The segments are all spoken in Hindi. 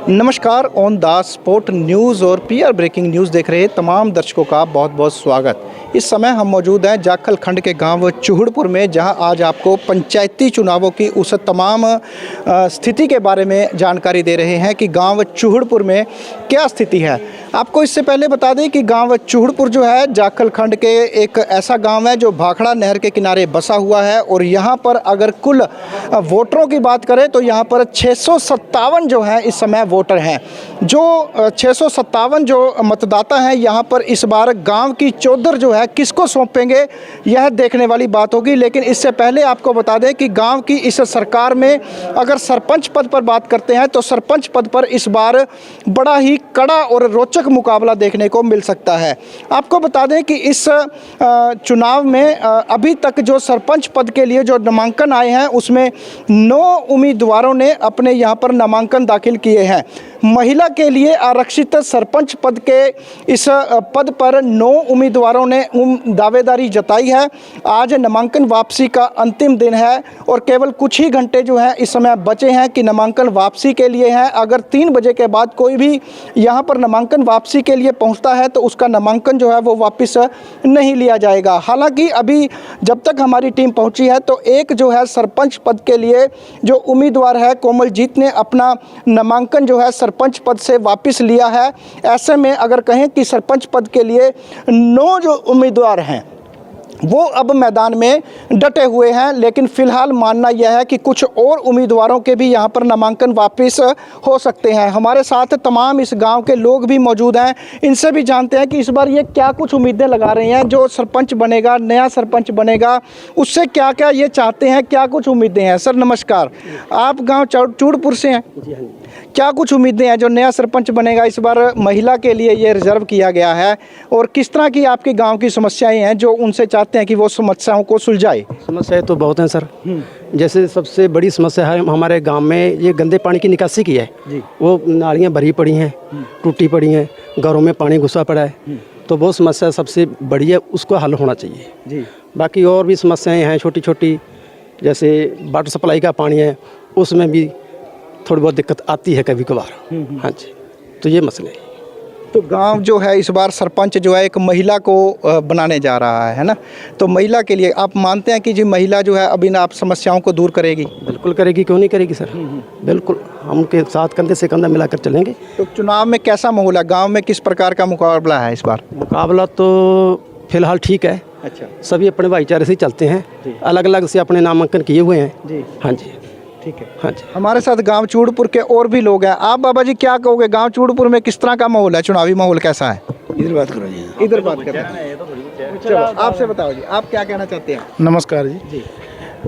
नमस्कार, ऑन द स्पॉट न्यूज़ और पीआर ब्रेकिंग न्यूज़ देख रहे तमाम दर्शकों का बहुत बहुत स्वागत। इस समय हम मौजूद हैं जाखल खंड के गांव चूहड़पुर में, जहां आज आपको पंचायती चुनावों की उस तमाम स्थिति के बारे में जानकारी दे रहे हैं कि गांव चूहड़पुर में क्या स्थिति है। आपको इससे पहले बता दें कि गांव चूहड़पुर जो है जाखल खंड के एक ऐसा गांव है जो भाखड़ा नहर के किनारे बसा हुआ है और यहाँ पर अगर कुल वोटरों की बात करें तो यहाँ पर 657 जो है इस समय वोटर हैं। जो 657 जो मतदाता हैं यहाँ पर इस बार गांव की चौधर जो है किसको सौंपेंगे, यह देखने वाली बात होगी। लेकिन इससे पहले आपको बता दें कि गांव की इस सरकार में अगर सरपंच पद पर बात करते हैं तो सरपंच पद पर इस बार बड़ा ही कड़ा और रोचक मुकाबला देखने को मिल सकता है। आपको बता दें कि इस चुनाव में अभी तक जो सरपंच पद के लिए जो नामांकन आए हैं उसमें 9 उम्मीदवारों ने अपने यहाँ पर नामांकन दाखिल किए हैं। महिला के लिए आरक्षित सरपंच पद के इस पद पर 9 उम्मीदवारों ने दावेदारी जताई है। आज नामांकन वापसी का अंतिम दिन है और केवल कुछ ही घंटे जो है इस समय बचे हैं कि नामांकन वापसी के लिए हैं। अगर 3 बजे के बाद कोई भी यहाँ पर नामांकन वापसी के लिए पहुँचता है तो उसका नामांकन जो है वो वापस नहीं लिया जाएगा। हालांकि अभी जब तक हमारी टीम पहुँची है तो एक जो है सरपंच पद के लिए जो उम्मीदवार है कोमलजीत ने अपना नामांकन जो है सरपंच पद से वापस लिया है। ऐसे में अगर कहें कि सरपंच पद के लिए 9 जो उम्मीदवार हैं वो अब मैदान में डटे हुए हैं, लेकिन फिलहाल मानना यह है कि कुछ और उम्मीदवारों के भी यहां पर नामांकन वापस हो सकते हैं। हमारे साथ तमाम इस गांव के लोग भी मौजूद हैं, इनसे भी जानते हैं कि इस बार ये क्या कुछ उम्मीदें लगा रहे हैं। जो सरपंच बनेगा, नया सरपंच बनेगा, उससे क्या क्या ये चाहते हैं, क्या कुछ उम्मीदें हैं। सर नमस्कार, आप गाँव चूहड़पुर से हैं, क्या कुछ उम्मीदें हैं जो नया सरपंच बनेगा इस बार महिला के लिए ये रिजर्व किया गया है, और किस तरह की आपके गांव की समस्याएं हैं जो उनसे चाहते हैं कि वो समस्याओं को सुलझाए? समस्याएं तो बहुत हैं सर। जैसे सबसे बड़ी समस्या है हमारे गांव में ये गंदे पानी की निकासी की है जी। वो नालियाँ भरी पड़ी हैं, टूटी पड़ी हैं, घरों में पानी घुसा पड़ा है, तो वो समस्या सबसे बड़ी है, उसको हल होना चाहिए जी। बाकी और भी समस्याएँ हैं छोटी छोटी, जैसे वाटर सप्लाई का पानी है उसमें भी थोड़ी बहुत दिक्कत आती है कभी कभार। हाँ जी, तो ये मसले हैं। तो गांव जो है इस बार सरपंच जो है एक महिला को बनाने जा रहा है ना, तो महिला के लिए आप मानते हैं कि जी महिला जो है अब इन आप समस्याओं को दूर करेगी? बिल्कुल करेगी, क्यों नहीं करेगी सर, बिल्कुल हम उनके साथ कंधे से कंधा मिलाकर चलेंगे। तो चुनाव में कैसा माहौल है गाँव में, किस प्रकार का मुकाबला है इस बार? मुकाबला तो फिलहाल ठीक है। अच्छा, सभी अपने भाईचारे से ही चलते हैं, अलग अलग से अपने नामांकन किए हुए हैं जी। हाँ जी ठीक है। हाँ जी, हमारे हमारे साथ गांव चूहड़पुर के और भी लोग हैं। आप बाबा जी क्या कहोगे, गांव चूहड़पुर में किस तरह का माहौल है, चुनावी माहौल कैसा है? इधर बात करो जी, इधर बात करें। चलो आपसे बताओ जी, आप क्या कहना चाहते हैं? नमस्कार जी।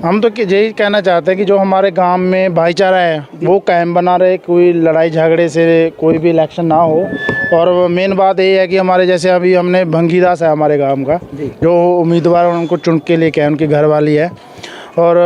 हम तो यही कहना चाहते हैं कि जो हमारे गांव में भाईचारा है वो कायम बना रहे, कोई लड़ाई झगड़े से कोई भी इलेक्शन ना हो। और मेन बात ये है कि हमारे जैसे अभी हमने भंगीदास है हमारे गांव का, जो उम्मीदवार उनको चुन के लेके आए, उनकी घरवाली है। और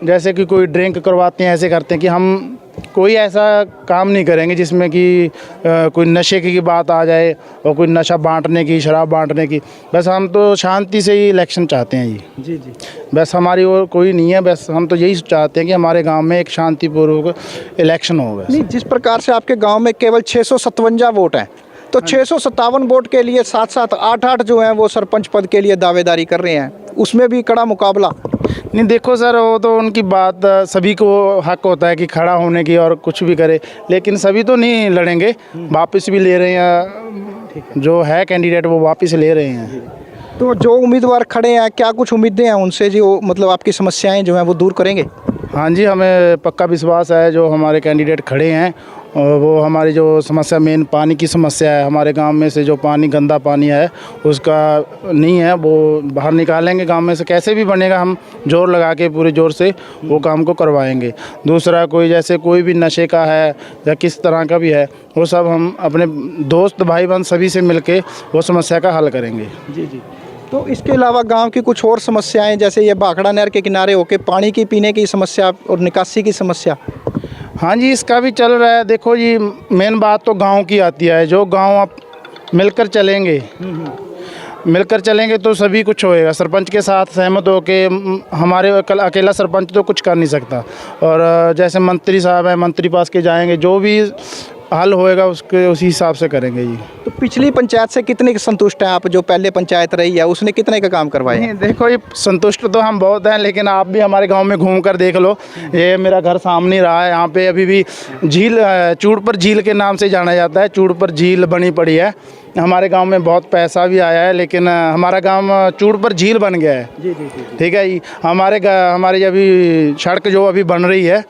जैसे कि कोई ड्रिंक करवाते हैं, ऐसे करते हैं कि हम कोई ऐसा काम नहीं करेंगे जिसमें कि कोई नशे की बात आ जाए और कोई नशा बांटने की, शराब बांटने की। बस हम तो शांति से ही इलेक्शन चाहते हैं जी जी। बस हमारी और कोई नहीं है, बस हम तो यही चाहते हैं कि हमारे गांव में एक शांतिपूर्वक इलेक्शन हो। बस नहीं, जिस प्रकार से आपके गांव में केवल 657 वोट हैं, तो 657 वोट के लिए 7-7, 8-8 जो हैं वो सरपंच पद के लिए दावेदारी कर रहे हैं, उसमें भी कड़ा मुकाबला। नहीं देखो सर, वो तो उनकी बात, सभी को हक होता है कि खड़ा होने की और कुछ भी करे, लेकिन सभी तो नहीं लड़ेंगे, वापस भी ले रहे हैं, जो है कैंडिडेट वो वापस ले रहे हैं। तो जो उम्मीदवार खड़े हैं क्या कुछ उम्मीदें हैं उनसे जी, वो मतलब आपकी समस्याएं जो हैं वो दूर करेंगे? हाँ जी, हमें पक्का विश्वास है जो हमारे कैंडिडेट खड़े हैं, और वो हमारी जो समस्या मेन पानी की समस्या है, हमारे गांव में से जो पानी गंदा पानी है उसका नहीं है, वो बाहर निकालेंगे गांव में से, कैसे भी बनेगा हम जोर लगा के पूरे जोर से वो काम को करवाएंगे। दूसरा कोई जैसे कोई भी नशे का है या किस तरह का भी है, वो सब हम अपने दोस्त भाई बहन सभी से मिलके वो समस्या का हल करेंगे। जी जी। तो इसके अलावा गांव की कुछ और समस्याएं, जैसे ये भाखड़ा नहर के किनारे होके पानी की पीने की समस्या और निकासी की समस्या? हाँ जी, इसका भी चल रहा है। देखो जी, मेन बात तो गांव की आती है। जो गांव आप मिलकर चलेंगे तो सभी कुछ होएगा। सरपंच के साथ सहमत होके हमारे अकेला सरपंच तो कुछ कर नहीं सकता। और जैसे मंत्री साहब हैं, मंत्री पास के जाएंगे, जो भी हल होएगा उसके उसी हिसाब से करेंगे जी। तो पिछली पंचायत से कितने संतुष्ट हैं आप? जो पहले पंचायत रही है उसने कितने का काम करवाए? नहीं, देखो ये संतुष्ट तो हम बहुत हैं, लेकिन आप भी हमारे गांव में घूम कर देख लो। ये मेरा घर सामने रहा है। यहाँ पे अभी भी झील, चूड़पर झील के नाम से जाना जाता है। चूड़पर झील बनी पड़ी है। हमारे गांव में बहुत पैसा भी आया है, लेकिन हमारा गांव चूड़पर झील बन गया है। जी जी। ठीक है जी। हमारी अभी सड़क जो अभी बन रही है,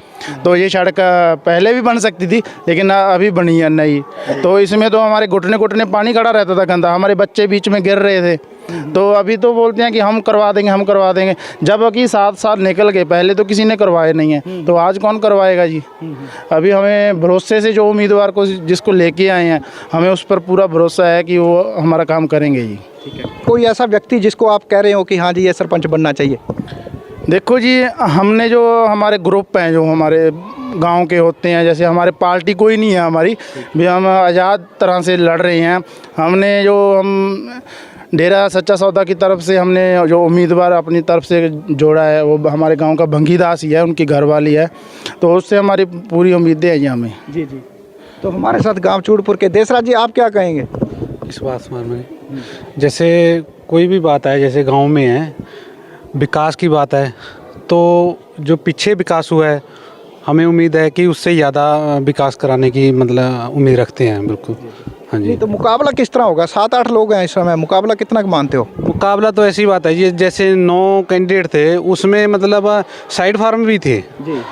तो ये सड़क पहले भी बन सकती थी, लेकिन अभी बनी है नहीं। तो इसमें तो हमारे घुटने घुटने पानी खड़ा रहता था गंदा। हमारे बच्चे बीच में गिर रहे थे। तो अभी तो बोलते हैं कि हम करवा देंगे। जबकि 7 साल निकल गए, पहले तो किसी ने करवाए नहीं है, तो आज कौन करवाएगा जी? अभी हमें भरोसे से जो उम्मीदवार को जिसको लेके आए हैं, हमें उस पर पूरा भरोसा है कि वो हमारा काम करेंगे जी। ठीक है। कोई ऐसा व्यक्ति जिसको आप कह रहे हो कि हाँ जी ये सरपंच बनना चाहिए? देखो जी, हमने जो हमारे ग्रुप हैं, जो हमारे गांव के होते हैं, जैसे हमारे पार्टी कोई नहीं है हमारी भी, हम आज़ाद तरह से लड़ रहे हैं। हमने हम डेरा सच्चा सौदा की तरफ से हमने जो उम्मीदवार अपनी तरफ से जोड़ा है, वो हमारे गांव का भंगीदास ही है, उनकी घरवाली है। तो उससे हमारी पूरी उम्मीदें हैं जी हमें। जी जी। तो हमारे साथ गांव चूड़पुर के देसराज जी, आप क्या कहेंगे इस बात में? जैसे कोई भी बात है, जैसे गांव में है, विकास की बात है, तो जो पीछे विकास हुआ है, हमें उम्मीद है कि उससे ज़्यादा विकास कराने की मतलब उम्मीद रखते हैं। बिल्कुल। हाँ जी। नहीं तो मुकाबला किस तरह होगा? 7-8 लोग हैं इस समय, मुकाबला कितना मानते हो? मुकाबला तो ऐसी बात है जी, जैसे 9 कैंडिडेट थे, उसमें मतलब साइड फार्म भी थे।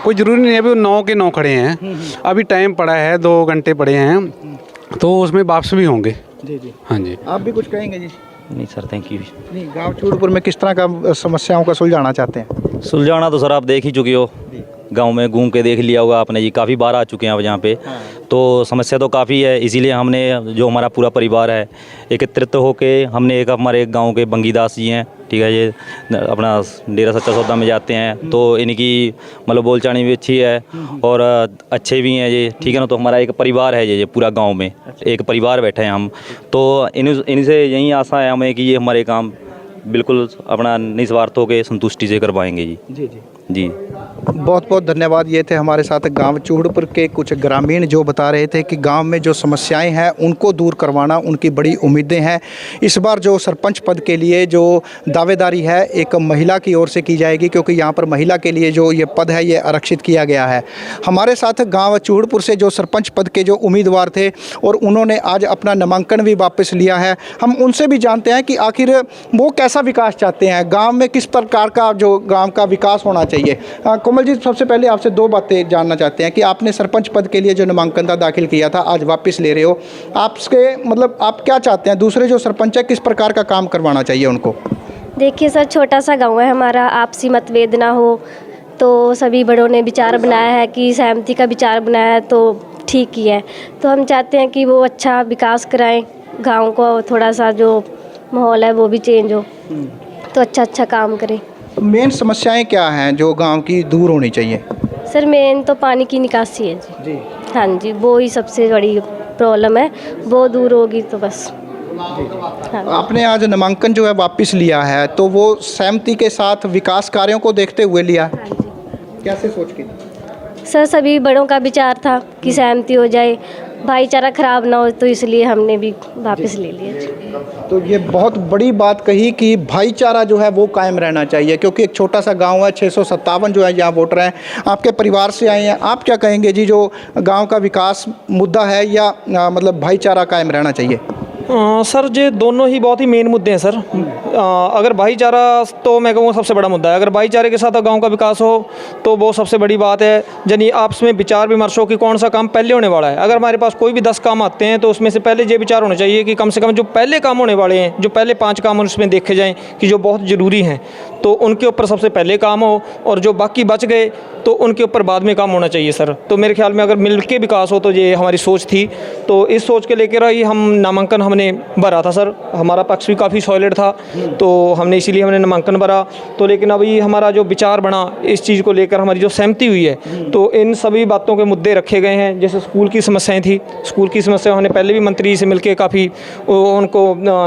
कोई ज़रूरी नहीं है अभी 9 के 9 खड़े हैं। अभी टाइम पड़ा है, 2 घंटे पड़े हैं, तो उसमें वापस भी होंगे। जी जी। हाँ जी। आप भी कुछ कहेंगे जी? नहीं सर, थैंक यू। नहीं, गांव चूड़पुर में किस तरह का समस्याओं का सुलझाना चाहते हैं? सुलझाना तो सर आप देख ही चुके हो, गांव में घूम के देख लिया होगा आपने जी, काफ़ी बार आ चुके हैं अब यहाँ पे। तो समस्या तो काफ़ी है, इसीलिए हमने जो हमारा पूरा परिवार है एकत्रित होके हमने हमारे गांव के बंगीदास जी हैं, ठीक है, ये अपना डेरा सच्चा सौदा में जाते हैं, तो इनकी मतलब बोलचाल भी अच्छी है और अच्छे भी हैं ये, ठीक है ना। तो हमारा एक परिवार है ये पूरा गांव में एक परिवार बैठे हैं हम। तो इनसे यही आशा है हमें कि ये हमारे काम बिल्कुल अपना निस्वार्थ होकर संतुष्टि से करवाएंगे जी। जी जी जी। बहुत बहुत धन्यवाद। ये थे हमारे साथ गांव चूड़पुर के कुछ ग्रामीण जो बता रहे थे कि गांव में जो समस्याएं हैं उनको दूर करवाना उनकी बड़ी उम्मीदें हैं। इस बार जो सरपंच पद के लिए जो दावेदारी है एक महिला की ओर से की जाएगी, क्योंकि यहाँ पर महिला के लिए जो ये पद है ये आरक्षित किया गया है। हमारे साथ गाँव चूड़पुर से जो सरपंच पद के जो उम्मीदवार थे और उन्होंने आज अपना नामांकन भी वापस लिया है, हम उनसे भी जानते हैं कि आखिर वो कैसा विकास चाहते हैं, गाँव में किस प्रकार का जो गाँव का विकास होना चाहिए। कोमल जी, सबसे पहले आपसे 2 बातें जानना चाहते हैं कि आपने सरपंच पद के लिए जो नामांकन दाखिल किया था आज वापस ले रहे हो, आपके मतलब आप क्या चाहते हैं? दूसरे जो सरपंच है किस प्रकार का काम करवाना चाहिए उनको? देखिए सर, छोटा सा गांव है हमारा, आपसी मतभेद ना हो, तो सभी बड़ों ने विचार बनाया है कि सहमति का विचार बनाया है, तो ठीक ही है। तो हम चाहते हैं कि वो अच्छा विकास कराएं, गांव को थोड़ा सा जो माहौल है वो भी चेंज हो, तो अच्छा काम करें। मेन समस्याएं क्या हैं जो गांव की दूर होनी चाहिए? सर मेन तो पानी की निकासी है जी। हाँ जी, वो ही सबसे बड़ी प्रॉब्लम है, वो दूर होगी तो बस। हाँ। आपने आज नामांकन जो है वापस लिया है, तो वो सहमति के साथ विकास कार्यों को देखते हुए लिया, कैसे सोच के? सर सभी बड़ों का विचार था कि सहमति हो जाए, भाईचारा खराब ना हो, तो इसलिए हमने भी वापस ले लिया। तो ये बहुत बड़ी बात कही कि भाईचारा जो है वो कायम रहना चाहिए, क्योंकि एक छोटा सा गांव है, 657 जो है यहाँ वोटर हैं, आपके परिवार से आए हैं। आप क्या कहेंगे जी, जो गांव का विकास मुद्दा है या मतलब भाईचारा कायम रहना चाहिए? सर ये दोनों ही बहुत ही मेन मुद्दे हैं सर। अगर भाईचारा तो मैं कहूँगा सबसे बड़ा मुद्दा है। अगर भाईचारे के साथ गांव का विकास हो तो वो सबसे बड़ी बात है। यानी आपस में विचार विमर्श हो कि कौन सा काम पहले होने वाला है। अगर हमारे पास कोई भी 10 काम आते हैं तो उसमें से पहले ये विचार होना चाहिए कि कम से कम जो पहले काम होने वाले हैं, जो पहले 5 काम उसमें देखे जाएँ कि जो बहुत ज़रूरी हैं, तो उनके ऊपर सबसे पहले काम हो, और जो बाकी बच गए तो उनके ऊपर बाद में काम होना चाहिए सर। तो मेरे ख्याल में अगर मिल के विकास हो तो ये हमारी सोच थी, तो इस सोच के लेकर ही हम नामांकन हमने हमने भरा था सर, हमारा पक्ष भी काफ़ी सॉलिड था, तो हमने इसीलिए हमने नामांकन भरा। तो लेकिन अभी हमारा जो विचार बना इस चीज़ को लेकर, हमारी जो सहमति हुई है, तो इन सभी बातों के मुद्दे रखे गए हैं। जैसे स्कूल की समस्याएं थी, स्कूल की समस्या हमने पहले भी मंत्री जी से मिलकर काफ़ी उनको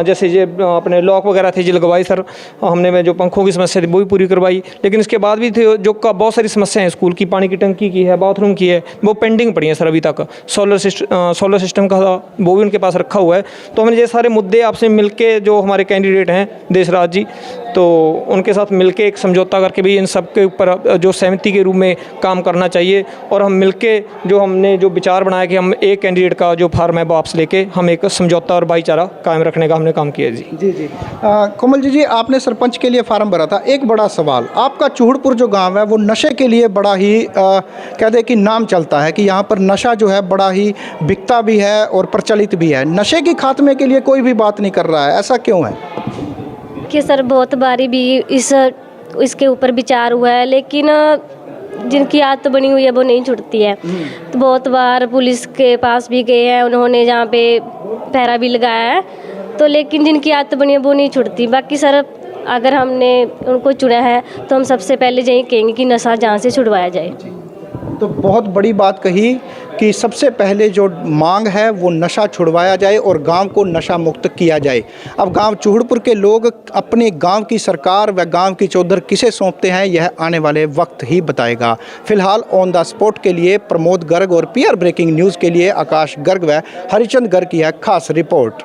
जैसे ये अपने लॉक वगैरह थे जी लगवाई सर, हमने जो पंखों की समस्या थी वो भी पूरी करवाई। लेकिन इसके बाद भी थे जो बहुत सारी समस्याएं हैं, स्कूल की पानी की टंकी की है, बाथरूम की है, वो पेंडिंग पड़ी हैं सर अभी तक। सोलर सिस्टम का वो भी उनके पास रखा हुआ है। तो हमने ये सारे मुद्दे आपसे मिलके, जो हमारे कैंडिडेट हैं देशराज जी, तो उनके साथ मिलके एक समझौता करके भी इन सब के ऊपर जो सहमति के रूप में काम करना चाहिए, और हम मिलके जो हमने जो विचार बनाया कि हम एक कैंडिडेट का जो फार्म है वापस लेके हम एक समझौता और भाईचारा कायम रखने का हमने काम किया जी। जी कोमल जी, आपने सरपंच के लिए फार्म भरा था। एक बड़ा सवाल, आपका चूहड़पुर जो गांव है वो नशे के लिए बड़ा ही कह दे कि नाम चलता है कि यहाँ पर नशा जो है बड़ा ही बिकता भी है और प्रचलित भी है। नशे के खात्मे के लिए कोई भी बात नहीं कर रहा है, ऐसा क्यों है? कि सर बहुत बारी भी इसके ऊपर विचार हुआ है, लेकिन जिनकी आदत बनी हुई है वो नहीं छुटती है। तो बहुत बार पुलिस के पास भी गए हैं, उन्होंने जहाँ पे पहरा भी लगाया है, तो लेकिन जिनकी आदत बनी है वो नहीं छुटती। बाकी सर अगर हमने उनको चुना है तो हम सबसे पहले यही कहेंगे कि नशा जहाँ से छुड़वाया जाए। तो बहुत बड़ी बात कही कि सबसे पहले जो मांग है वो नशा छुड़वाया जाए और गांव को नशा मुक्त किया जाए। अब गांव चूहड़पुर के लोग अपने गांव की सरकार व गांव की चौधर किसे सौंपते हैं, यह आने वाले वक्त ही बताएगा। फिलहाल ऑन द स्पॉट के लिए प्रमोद गर्ग और PR ब्रेकिंग न्यूज़ के लिए आकाश गर्ग व हरिचंद गर्ग की है खास रिपोर्ट।